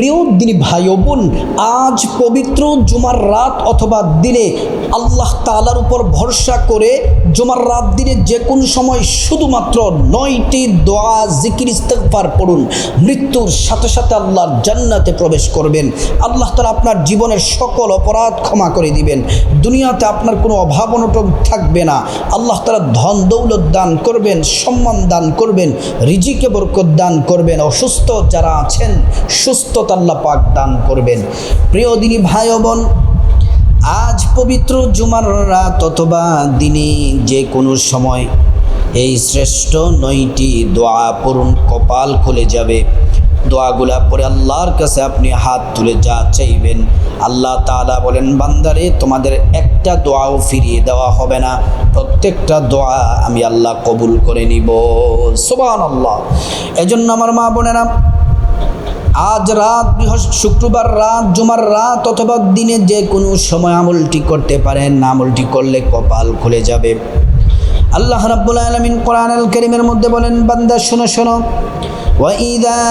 প্রিয় দিনী ভাই ও বোন, আজ পবিত্র জুমার রাত অথবা দিনে আল্লাহ তাআলার উপর ভরসা করে জুমার রাত দিনে যে কোনো সময় শুধুমাত্র 9টি দোয়া জিকির ইস্তেগফার পড়ুন। মৃত্যুর সাথে সাথে আল্লাহর জান্নাতে প্রবেশ করবেন। আল্লাহ তাআলা আপনার জীবনের সকল অপরাধ ক্ষমা করে দিবেন। দুনিয়াতে আপনার কোনো অভাব অনটন থাকবে না। আল্লাহ তাআলা ধন দৌলত দান করবেন, সম্মান দান করবেন, রিজিকে বরকত দান করবেন। অসুস্থ যারা আছেন সুস্থতা আল্লাহ পাক দান করবেন। প্রিয় দিনী ভাই ও বোন, আজ পবিত্র জুমার রাত অথবা দিনে যে কোনো সময় এই শ্রেষ্ঠ 9টি দোয়া পড়ুন, কপাল খুলে যাবে। দোয়াগুলা পড়ে আল্লাহর কাছে আপনি হাত তুলে যা চাইবেন আল্লাহ তাআলা বলেন, বান্দারে তোমাদের একটা দোয়াও ফিরিয়ে দেওয়া হবে না, প্রত্যেকটা দোয়া আমি আল্লাহ কবুল করে নিব। সুবহানাল্লাহ। এজন্য আমার মা বোনেরা, আজ রাত শুক্রবার রাত জুমার রাত অথবা দিনে যে কোনো সময় আমলটি করতে পারেন। আমলটি করলে কপাল খুলে যাবে। আল্লাহ রাব্বুল আলামিন কোরআনুল কারীমের মধ্যে বলেন, বান্দা শোনো শোনো, وَإِذَا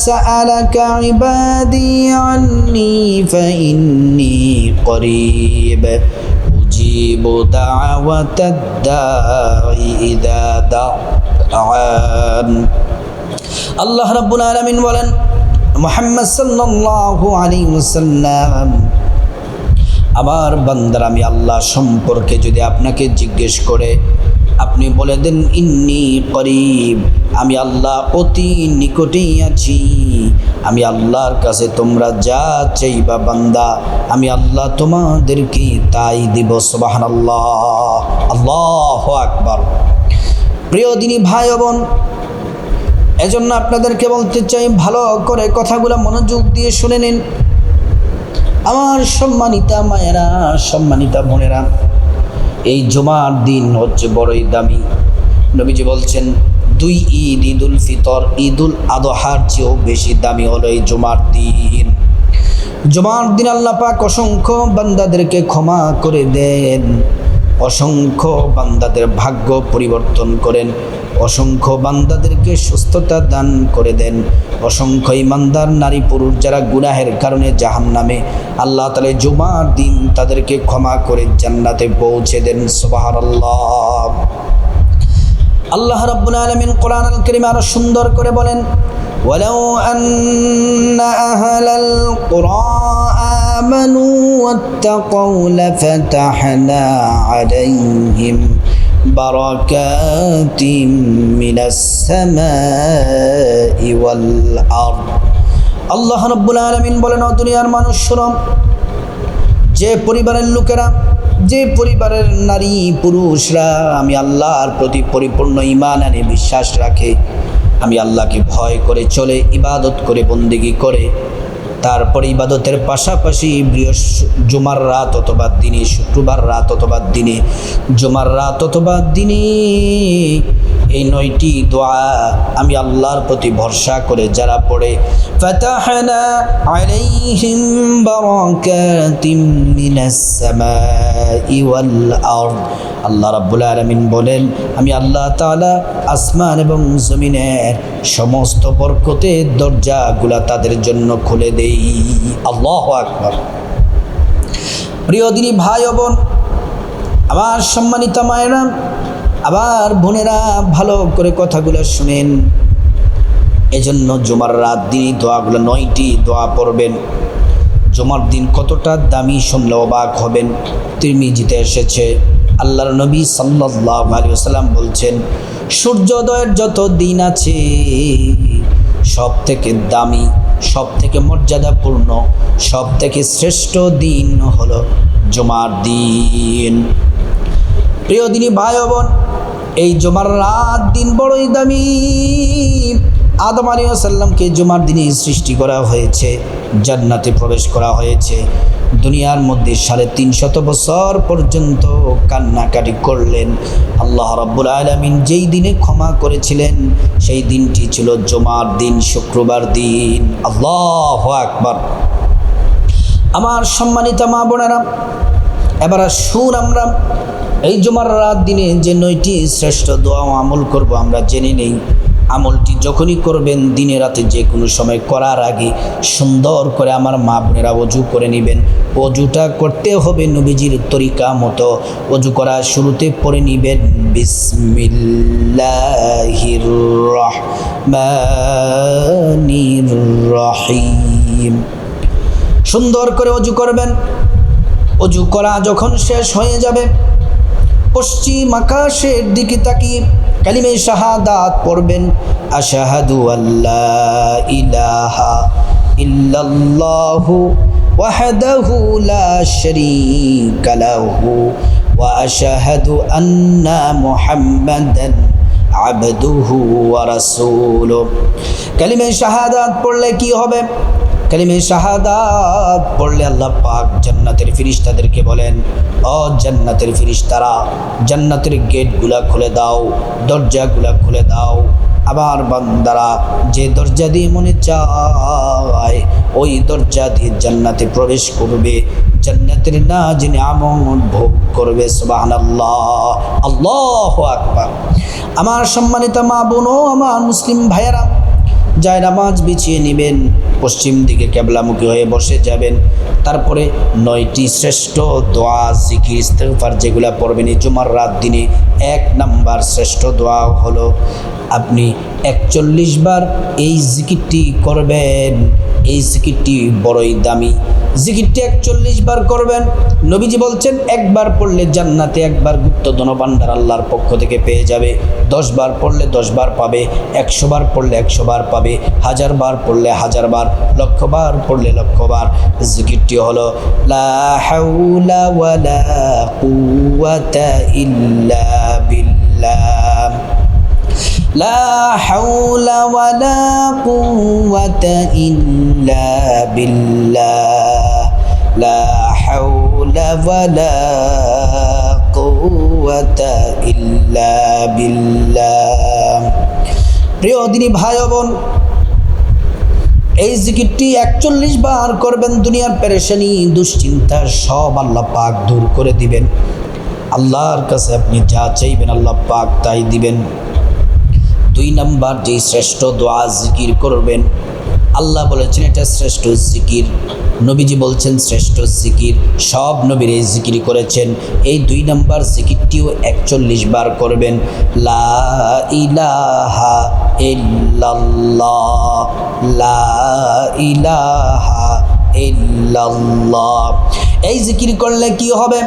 سَأَلَكَ عِبَادِي عَنِّي فَإِنِّي قَرِيبٌ أُجِيبُ دَعْوَةَ الدَّاعِ إِذَا دَعَانِ। আল্লাহ রাব্বুল আলামিন বলেন, মুহাম্মদ সাল্লাল্লাহু আলাইহি ওয়াসাল্লাম, আমার বান্দারা আমি আল্লাহ সম্পর্কে যদি আপনাকে জিজ্ঞেস করে আপনি বলে দেন, ইন্নী করিব, আমি আল্লাহ অতি নিকটেই আছি। আমি আল্লাহর কাছে তোমরা যা চাইবা বান্দা আমি আল্লাহ তোমাদেরকে তাই দিব। সুবহানাল্লাহ, আল্লাহু আকবার। প্রিয় দিনী ভাই ও বোন, এজন্য আপনাদেরকে বলতে চাই, ভালো করে কথাগুলো মনোযোগ দিয়ে শুনে নিন। আমার সম্মানিতা মায়েরা, সম্মানিতা বোনেরা, এই জুমার দিন হচ্ছে বড়ই দামি। নবীজি বলছেন, 2 ঈদ, ঈদুল ফিতর, ঈদুল আদহার চেয়েও বেশি দামি হলো এই জুমার দিন। জুমার দিন আল্লাহ পাক অসংখ্য বান্দাদেরকে ক্ষমা করে দেন, অসংখ্য বান্দাদের ভাগ্য পরিবর্তন করেন, অসংখ্য বান্দাদেরকে সুস্থতা দান করে দেন। অসংখ্য ইমানদার নারী পুরুষ যারা গুনাহের কারণে জাহান্নামে, আল্লাহ তাআলা জুমার দিন তাদেরকে ক্ষমা করে জান্নাতে পৌঁছে দেন। সুবহানাল্লাহ। আল্লাহ রাব্বুল আলামিন কোরআনুল কারীমে আরো সুন্দর করে বলেন, ওয়ালাউ আন্না আহলাল কুরা আমানু ওয়াত্তাকাউ লাফাতাহনা আলাইহিম বারাকাতিম মিনাস সামাই ওয়াল আরদ। আল্লাহ রাব্বুল আলামিন বলেন, ও দুনিয়ার মানুষ শোনো, যে পরিবারের লোকেরা, যে পরিবারের নারী পুরুষরা আমি আল্লাহর প্রতি পরিপূর্ণ ঈমান আনে বিশ্বাস রাখে, আমি আল্লাহকে ভয় করে চলে, ইবাদত করে, বন্দেগী করে, তারপরে ইবাদতের পাশাপাশি জুমার রাত অথবা দিনে, শুক্রবার রাত অথবা দিনে, জুমার রাত অথবা দিনে এই 9টি দোয়া আমি আল্লাহর প্রতি ভরসা করে যারা পড়ে, ফাতাহনা আলাইহিম বারাকাতিম মিনাস সামাই ওয়াল আরদ। আল্লাহ রাব্বুল আলামিন বলেন, আমি আল্লাহ তাআলা আসমান এবং জমিনের সমস্ত বরকতের দরজাগুলা তাদের জন্য খুলে দেই। আল্লাহু আকবার। প্রিয় দিনী ভাই ও বোন, আমার সম্মানিত মায়েরা, আবার বোনেরা, ভালো করে কথাগুলো শুনেন। এজন্য জুমার রাত দিন দোয়াগুলো 9টি দোয়া পড়বেন। জুমার দিন কতটা দামি শুনলে অবাক হবেন। তিরমিজিতে এসেছে, আল্লাহর নবী সাল্লাল্লাহু আলাইহি ওয়াসাল্লাম বলছেন, সূর্যোদয়ের যত দিন আছে সব থেকে দামি, সব থেকে মর্যাদাপূর্ণ, সব থেকে শ্রেষ্ঠ দিন হলো জুমার দিন। প্রিয় দিনী ভাই ও বোন, এই জুমার রাত দিন বড়ই দামি। আদম আলাইহিস সালামকে জুমার দিনে সৃষ্টি করা হয়েছে, জান্নাতে প্রবেশ করা হয়েছে। দুনিয়ার মধ্যে 350 বছর পর্যন্ত কান্নাকাটি করলেন। আল্লাহ রাব্বুল আলামিন যেই দিনে ক্ষমা করেছিলেন সেই দিনটি ছিল জুমার দিন, শুক্রবার দিন। আল্লাহু আকবার। আমার সম্মানিত মা বোনেরা, এবার আসুন আমরা এই জুমার রাত দিনে যে 9টি শ্রেষ্ঠ দোয়া আমল করব আমরা জেনে নেই। আমলটি যখনই করবেন দিনে রাতে যে কোনো সময় করার আগে সুন্দর করে আমার মা বোনেরা অজু করে নেবেন। অজুটা করতে হবে নবীজির তরিকা মতো। অজু করার শুরুতে পড়ে নেবেন বিসমিল্লাহির রহমানির রহিম। সুন্দর করে অজু করবেন। অজু করা যখন শেষ হয়ে যাবে, পশ্চিম আকাশের দিকে তাকিয়ে কালিমে শাহাদাত পড়বেন। আশহাদু আল্লা ইলাহা ইল্লাল্লাহু ওয়াহদাহু লা শারীকা লাহু ওয়া আশহাদু আন্না মুহাম্মাদান আবদুহু ওয়া রাসূলুহু। কালিমে শাহাদাত পড়লে কি হবে? কালিমে শাহাদাত পড়লে আল্লাহ পাক জান্নাতের ফেরেশতাদেরকে বলেন, ও জান্নাতের ফেরেশতারা, জান্নাতের গেটগুলা খুলে দাও, দরজাগুলা খুলে দাও। আবার বান্দারা যে দরজা দিয়ে মনে চায় ওই দরজা দিয়ে জান্নাতে প্রবেশ করবে, জান্নাতের নাজ নিয়ামত ভোগ করবে। সুবহানাল্লাহ, আল্লাহু আকবার। আমার সম্মানিত মা বোনও, আমার মুসলিম ভাইয়েরা, যায় নামাজ বিছিয়ে নেবেন, পশ্চিম দিকে কেবলামুখী হয়ে বসে যাবেন। তারপরে 9টি শ্রেষ্ঠ দোয়া জিকির ইস্তেগফার যেগুলা পড়বেন এই জুমার রাত দিনে। 1 নাম্বার শ্রেষ্ঠ দোয়া হলো আপনি 41 বার এই জিকিরটি করবেন। এই জিকিরটি বড়ই দামি। জিকিরটি 41 বার করবেন। নবীজি বলছেন একবার পড়লে জান্নাতে একবার গুপ্ত ধনভাণ্ডার আল্লাহর পক্ষ থেকে পেয়ে যাবে। 10 বার পড়লে 10 বার পাবে, 100 বার পড়লে 100 বার পাবে, 1000 বার পড়লে 1000 বার, লক্ষ বার পড়লে লক্ষ বার। জিকিরটি হলো লা হাওলা ওয়ালা কুওয়াতা ইল্লা বিল্লাহ। লা হাওলা ওয়ালা কুওয়াতা ইল্লা বিল্লাহ। লা হাওলা ওয়ালা কুওয়াতা ইল্লা বিল্লাহ। প্রিয় দিনী ভাই বোন, এই জিকিরটি 41 বার করবেন। দুনিয়ার পেরেশানি, দুশ্চিন্তা সব আল্লাহ পাক দূর করে দিবেন। আল্লাহর কাছে আপনি যা চাইবেন আল্লাহ পাক তাই দিবেন। 2 নাম্বার যে শ্রেষ্ঠ দোয়া জিকির করবেন, আল্লাহ বলেছেন এটা শ্রেষ্ঠ জিকির, নবীজি বলছেন শ্রেষ্ঠ জিকির, সব নবীর এই জিকির করেছেন। এই 2 নাম্বার জিকিরটিও 41 বার করবেন। লা ইলাহা ইল্লাল্লাহ, লা ইলাহা ইল্লাল্লাহ। এই জিকির করলে কি হবে?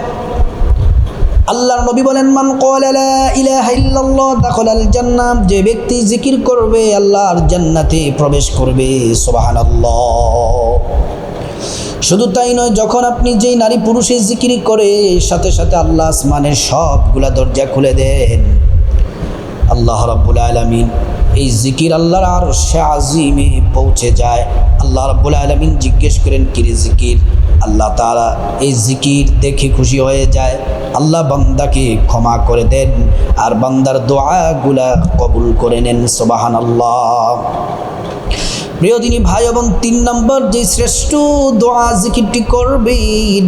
আল্লাহর নবী বলেন, মান ক্বালা লা ইলাহা ইল্লাল্লাহ দাখালাল জান্নাহ। যে ব্যক্তি জিকির করবে আল্লাহর জান্নাতে প্রবেশ করবে। সুবহানাল্লাহ। শুধু তাই নয়, যখন আপনি যেই নারী পুরুষের জিকির করে সাথে সাথে আল্লাহ আসমানের সবগুলা দরজা খুলে দেন। আল্লাহ রাব্বুল আলামিন এই জিকির আল্লাহর আরশে আজিমে পৌঁছে যায়। আল্লাহ রাব্বুল আলামিন জিজ্ঞেস করেন কি জিকির? আল্লাহ তাআলা এই জিকির দেখে খুশি হয়ে যায়। আল্লাহ বান্দাকে ক্ষমা করে দেন আর বান্দার দোয়াগুলা কবুল করে নেন। সুবহানাল্লাহ। প্রিয় দিনী ভাই এবং 3 নম্বর যে শ্রেষ্ঠ দোয়া জিকিরটি করবেন,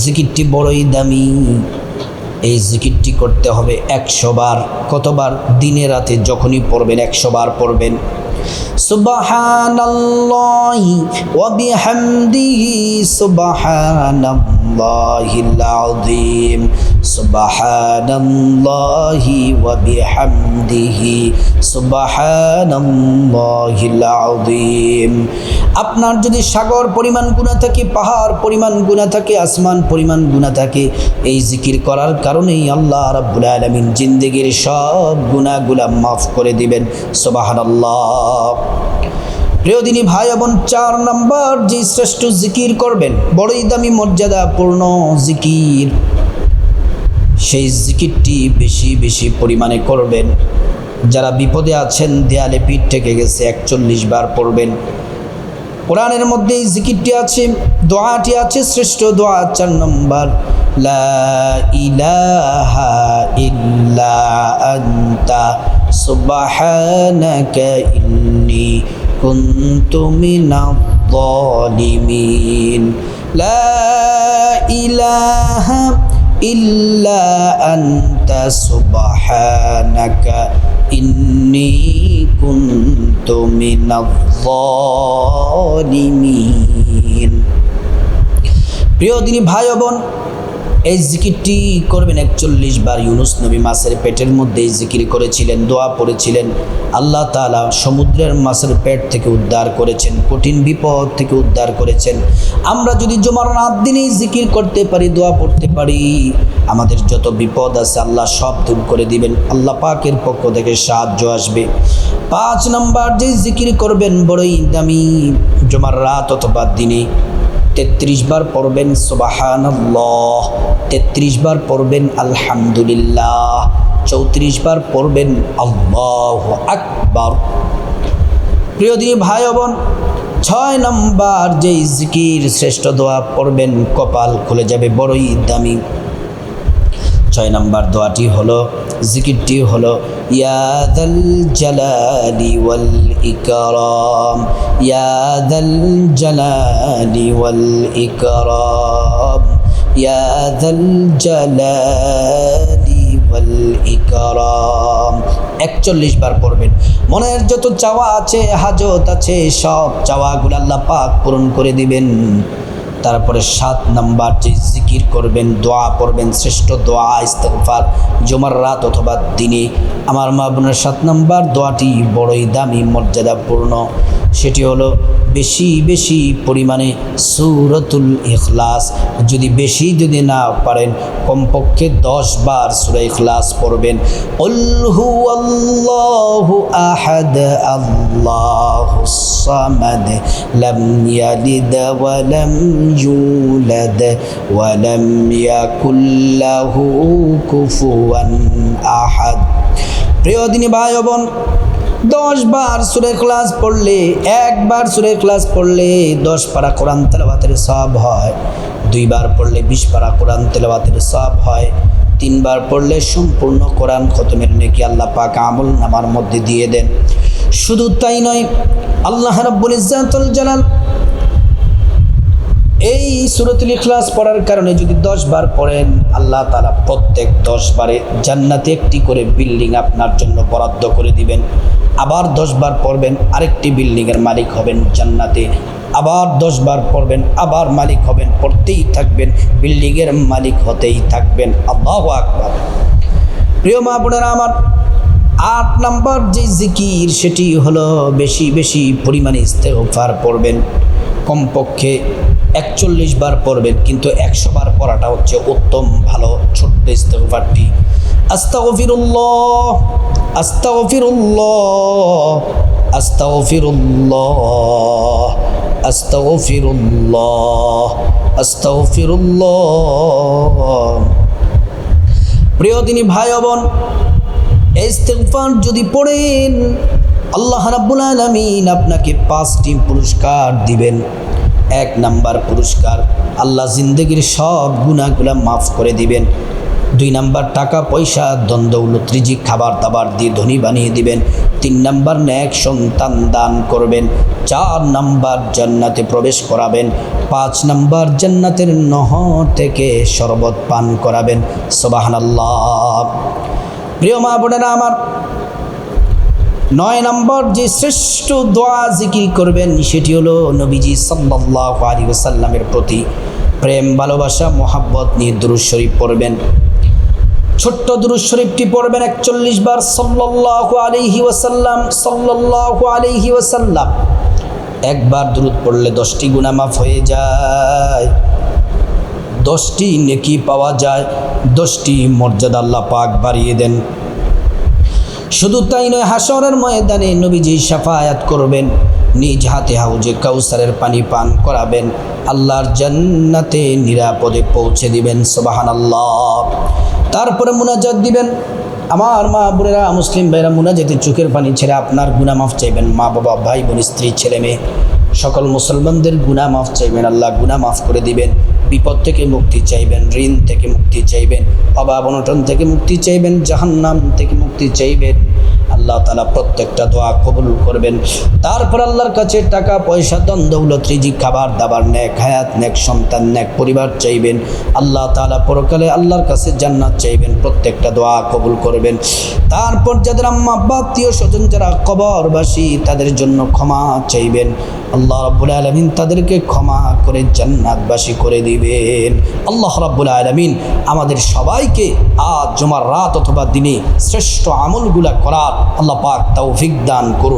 জিকিরটি বড়ই দামি। এই জিকিরটি করতে হবে 100 বার। কতবার? দিনে রাতে যখনই পড়বেন 100 বার পড়বেন। সুবহানাল্লাহি ওয়া বিহামদিহি সুবহানাল্লাহিল আযীম। সুবহানাল্লাহি ওয়া বিহামদিহি সুবহানাল্লাহিল আযীম। আপনার যদি সাগর পরিমাণ গুনাহ থাকে, পাহাড় পরিমাণ গুনাহ থাকে, আসমান পরিমাণ গুনাহ থাকে, এই জিকির করার কারণেই আল্লাহ রাব্বুল আলামিন জিন্দেগীর সব গুনাহগুলা মাফ করে দিবেন। সুবহানাল্লাহ। প্রিয় দিনী ভাই বোন, 4 নম্বর যে শ্রেষ্ঠ জিকির করবেন, বড়ই দামি মর্যাদাপূর্ণ জিকির, সেই জিকিরটি বেশি বেশি পরিমাণে করবেন। যারা বিপদে আছেন, দেয়ালে পিঠ ঠেকে গেছে, 41 বার পড়বেন। কোরআনের মধ্যে এই জিকিরটি আছে, দোয়াটি আছে, শ্রেষ্ঠ দোয়া 4 নম্বর। লা ইলাহা ইল্লা আনতা সুবহানাকা ইন্নী কুনতু মিনাজ জালিমিন। লা ইলাহা ইল্লা আনতা সুবহানাকা ইন্নী কুনতু মিনাজ-যালিমিন। প্রিয় দিনী ভাই ও বোন, এই জিকিরটি করবেন 41 বার। ইউনুস নবী মাছের পেটের মধ্যে এই জিকির করেছিলেন, দোয়া পড়েছিলেন। আল্লাহ তাআলা সমুদ্রের মাছের পেট থেকে উদ্ধার করেছেন, কঠিন বিপদ থেকে উদ্ধার করেছেন। আমরা যদি জুমার রাত দিনেই জিকির করতে পারি, দোয়া পড়তে পারি, আমাদের যত বিপদ আছে আল্লাহ সব দূর করে দিবেন। আল্লাহ পাকের পক্ষ থেকে সাহায্য আসবে। 5 নম্বর যে জিকির করবেন বড়ই দামি, জুমার রাত অথবা দিনে 33 বার পড়বেন সুবহানাল্লাহ, 33 বার পড়বেন আলহামদুলিল্লাহ, 34 বার পড়বেন আল্লাহু আকবার। প্রিয় দিনী ভাই ও বোন, 6 নম্বর যেই জিকির শ্রেষ্ঠ দোয়া পড়বেন, কপাল খুলে যাবে, বড়ই দামি। 6 নম্বর দোয়াটি হলো, জিকিরটি হলো ইয়া যাল জালালি ওয়াল ইকরাম, ইয়া যাল জালালি ওয়াল ইকরাম, ইয়া যাল জালালি ওয়াল ইকরাম। 41 বার পড়বেন। মনের যত চাওয়া আছে, হাজত আছে, সব চাওয়াগুলো আল্লাহ পাক পূরণ করে দিবেন। তারপরে 7 নম্বর যে জিকির করবেন, দোয়া পড়বেন, শ্রেষ্ঠ দোয়া ইস্তিগফার জুমার রাত অথবা দিনে। আমার মা বোনের 7 নম্বর দোয়াটি বড়ই দামি, মর্যাদাপূর্ণ। সেটি হলো বেশি বেশি পরিমাণে সূরাতুল ইখলাস। যদি না পারেন, কমপক্ষে 10 বার সূরা ইখলাস পড়বেন। কুল হুয়াল্লাহু আহাদ আল্লাহুস সামাদ লাম ইয়ালিদ ওয়া লাম ইউলাদ ওয়া লাম ইয়াকুল লাহু কুফুয়ান আহাদ। প্রিয় দিনী ভাই ও বোন, 10 বার সূরা ইখলাস পড়লে, 1 বার সূরা ইখলাস পড়লে 10 পারা কোরআন তেলাওয়াতের সওয়াব হয়। 2 বার পড়লে 20 পারা কোরআন তেলাওয়াতের সওয়াব হয়। 3 বার পড়লে সম্পূর্ণ কোরআন খতমের নেকি আল্লাহ পাক আমল নামার মধ্যে দিয়ে দেন। শুধু তাই নয়, আল্লাহ রাব্বুল ইজ্জাতুল জালাল এই সূরাতুল ইখলাস পড়ার কারণে যদি 10 বার পড়েন, আল্লাহ তাআলা প্রত্যেক 10 বারে জান্নাতে একটি করে বিল্ডিং আপনার জন্য বরাদ্দ করে দিবেন। আবার 10 বার পড়বেন, আরেকটি বিল্ডিংয়ের মালিক হবেন জান্নাতে। আবার 10 বার পড়বেন, আবার মালিক হবেন, পড়তেই থাকবেন, বিল্ডিংয়ের মালিক হতেই থাকবেন। আল্লাহু আকবার। প্রিয় মা বোনেরা আমার, 8 নম্বর যে জিকির সেটি হলো বেশি বেশি পরিমাণে ইস্তেগফার পড়বেন। কমপক্ষে 41 বার পড়বেন, কিন্তু 100 বার পড়াটা হচ্ছে উত্তম, ভালো। ছোট্ট ইস্তেগফারটি আস্তাগফিরুল্লাহ আস্তাগফিরুল্লাহ আস্তাগফিরুল্লাহ আস্তাগফিরুল্লাহ আস্তাগফিরুল্লাহ। প্রিয় দিনী ভাই ও বোন, এই ইস্তেগফার যদি পড়েন, আল্লাহ রাব্বুল আলামিন আপনাকে 5টি পুরস্কার দিবেন। 1 নাম্বার পুরস্কার, আল্লাহ জিন্দেগির সব গুনাহগুলো মাফ করে দিবেন। 2 নাম্বার, টাকা পয়সা দ্বন্দ্ব রিজিক খাবার দাবার দিয়ে ধনী বানিয়ে দিবেন। 3 নাম্বার, নেক সন্তান দান করবেন। 4 নাম্বার, জান্নাতে প্রবেশ করাবেন। 5 নাম্বার, জান্নাতের নহর থেকে শরবত পান করাবেন। সুবহানাল্লাহ। প্রিয় মা বোনেরা আমার, 9 নম্বর যে শ্রেষ্ঠ দোয়া জিকির করবেন সেটি হলো নবীজি সাল্লাল্লাহু আলাইহি ওয়াসাল্লামের প্রতি প্রেম, ভালোবাসা, মোহাব্বত নিয়ে দুরূদ শরীফ পড়বেন। ছোট্ট দুরূদ শরীফটি পড়বেন 41 বার, সাল্লাল্লাহু আলাইহি ওয়াসাল্লাম, সাল্লাল্লাহু আলাইহি ওয়াসাল্লাম। 1 বার দুরূদ পড়লে 10টি গুনাহ মাফ হয়ে যায়, 10টি নেকি পাওয়া যায়, 10টি মর্যাদা আল্লাহ পাক বাড়িয়ে দেন। শুধু তাই নয়, হাসরের ময়দানে নবীজি শাফায়াত করবেন, নিজ হাতে হাউজে কাউসারের পানি পান করাবেন, আল্লাহর জান্নাতে নিরাপদে পৌঁছে দিবেন। সুবহানাল্লাহ। তারপরে মুনাজাত দিবেন। আমার মা বোনেরা, মুসলিম ভাইরা, মুনাজাতে চোখের পানি ছেড়ে আপনার গুনাহ মাফ চাইবেন। মা বাবা, ভাই বোন, স্ত্রী, ছেলে মেয়ে সকল মুসলমানদের গুনাহ মাফ চাইবেন, আল্লাহ গুনাহ মাফ করে দিবেন। বিপদ থেকে মুক্তি চাইবেন, ঋণ থেকে মুক্তি চাইবেন, অভাব অনটন থেকে মুক্তি চাইবেন, জাহান্নাম থেকে মুক্তি চাইবেন। আল্লাহ তাআলা প্রত্যেকটা দোয়া কবুল করবেন। তারপর আল্লাহর কাছে টাকা পয়সা ধন দৌলত রিজিক খাবার দাবার নেক হায়াত নেক সন্তান নেক পরিবার চাইবেন। আল্লাহ তাআলা পরকালে আল্লাহর কাছে জান্নাত চাইবেন, প্রত্যেকটা দোয়া কবুল করবেন। তারপর যাদের আম্মা আব্বা আত্মীয় স্বজন যারা কবরবাসী তাদের জন্য ক্ষমা চাইবেন। আল্লাহ রাব্বুল আলামিন তাদেরকে ক্ষমা করে জান্নাতবাসী করে দিবেন। আল্লাহ রাব্বুল আলামিন আমাদের সবাইকে আজ জুমার রাত অথবা দিনে শ্রেষ্ঠ আমলগুলা করার আল্লাহ পাক তৌফিক দান করুন।